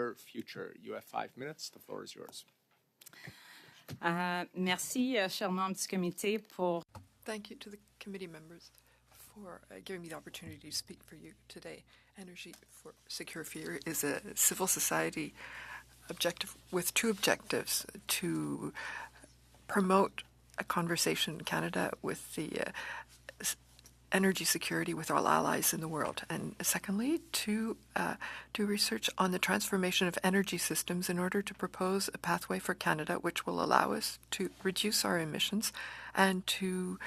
your future. You have 5 minutes. The floor is yours. Merci, chers membres du comité, pour... Thank you to the committee members for giving me the opportunity to speak for you today. Energy for Secure Future is a civil society objective with two objectives: to promote a conversation in Canada with the energy security with all allies in the world, and secondly, to do research on the transformation of energy systems in order to propose a pathway for Canada which will allow us to reduce our emissions and to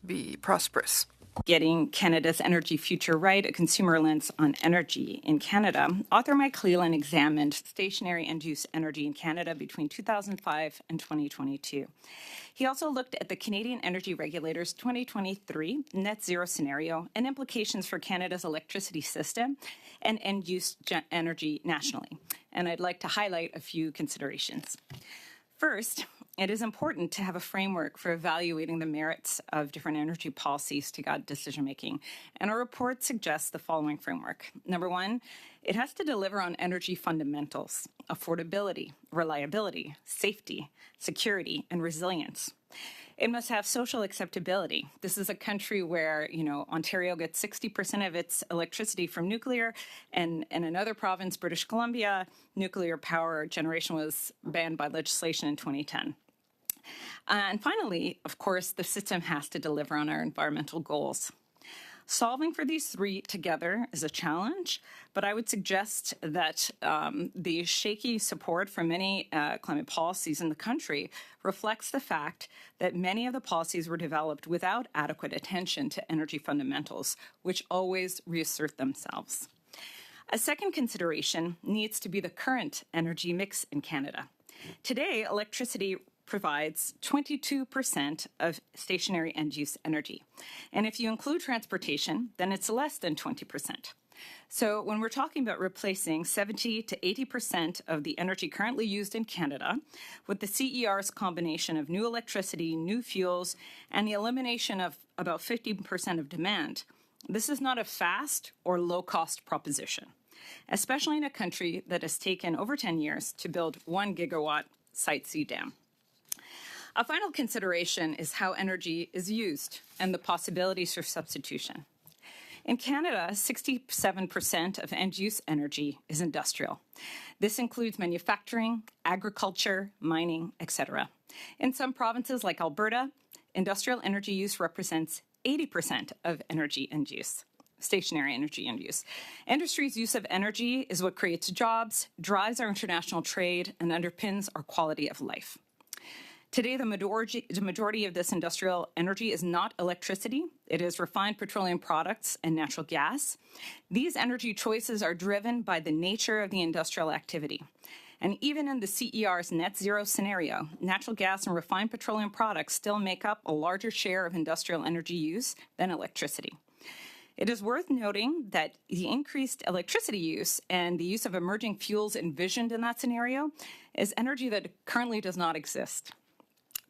be prosperous. Getting Canada's Energy Future Right, a consumer lens on energy in Canada, author Mike Cleland examined stationary end-use energy in Canada between 2005 and 2022. He also looked at the Canadian Energy Regulator's 2023 net zero scenario and implications for Canada's electricity system and end-use energy nationally. And I'd like to highlight a few considerations. First, it is important to have a framework for evaluating the merits of different energy policies to guide decision-making. And our report suggests the following framework. Number one, it has to deliver on energy fundamentals: affordability, reliability, safety, security, and resilience. It must have social acceptability. This is a country where, Ontario gets 60% of its electricity from nuclear, and in another province, British Columbia, nuclear power generation was banned by legislation in 2010. And finally, of course, the system has to deliver on our environmental goals. Solving for these three together is a challenge, but I would suggest that the shaky support for many climate policies in the country reflects the fact that many of the policies were developed without adequate attention to energy fundamentals, which always reassert themselves. A second consideration needs to be the current energy mix in Canada. Today, electricity provides 22% of stationary end-use energy. And if you include transportation, then it's less than 20%. So when we're talking about replacing 70 to 80% of the energy currently used in Canada with the CER's combination of new electricity, new fuels, and the elimination of about 50% of demand, this is not a fast or low-cost proposition, especially in a country that has taken over 10 years to build 1 gigawatt Site C dam. A final consideration is how energy is used and the possibilities for substitution. In Canada, 67% of end-use energy is industrial. This includes manufacturing, agriculture, mining, etc. In some provinces like Alberta, industrial energy use represents 80% of energy end use, stationary energy end use. Industry's use of energy is what creates jobs, drives our international trade, and underpins our quality of life. Today, the majority of this industrial energy is not electricity. It is refined petroleum products and natural gas. These energy choices are driven by the nature of the industrial activity. And even in the CER's net zero scenario, natural gas and refined petroleum products still make up a larger share of industrial energy use than electricity. It is worth noting that the increased electricity use and the use of emerging fuels envisioned in that scenario is energy that currently does not exist.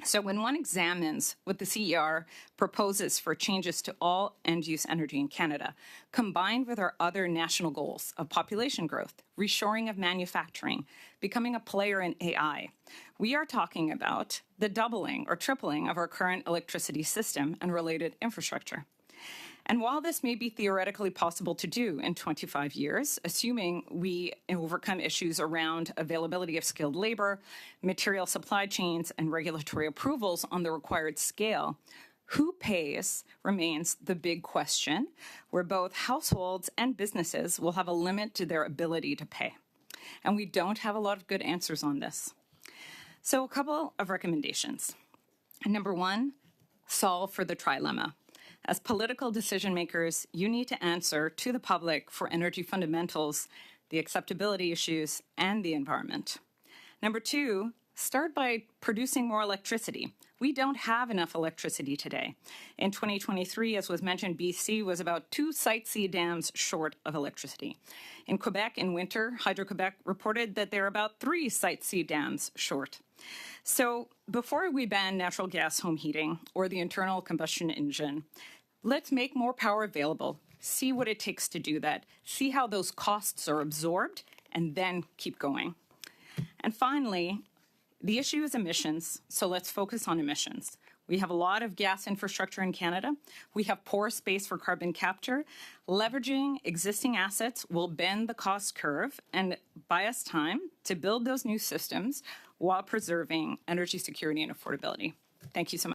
So when one examines what the CER proposes for changes to all end-use energy in Canada, combined with our other national goals of population growth, reshoring of manufacturing, becoming a player in AI, we are talking about the doubling or tripling of our current electricity system and related infrastructure. And while this may be theoretically possible to do in 25 years, assuming we overcome issues around availability of skilled labor, material supply chains, and regulatory approvals on the required scale, who pays remains the big question, where both households and businesses will have a limit to their ability to pay. And we don't have a lot of good answers on this. So a couple of recommendations. Number one, solve for the trilemma. As political decision makers, you need to answer to the public for energy fundamentals, the acceptability issues, and the environment. Number two, start by producing more electricity. We don't have enough electricity today. In 2023, as was mentioned, BC was about 2 Site C dams short of electricity. In Quebec, in winter, Hydro-Quebec reported that they're about 3 Site C dams short. So before we ban natural gas home heating or the internal combustion engine, let's make more power available, see what it takes to do that, see how those costs are absorbed, and then keep going. And finally, the issue is emissions, so let's focus on emissions. We have a lot of gas infrastructure in Canada. We have poor space for carbon capture. Leveraging existing assets will bend the cost curve and buy us time to build those new systems while preserving energy security and affordability. Thank you so much.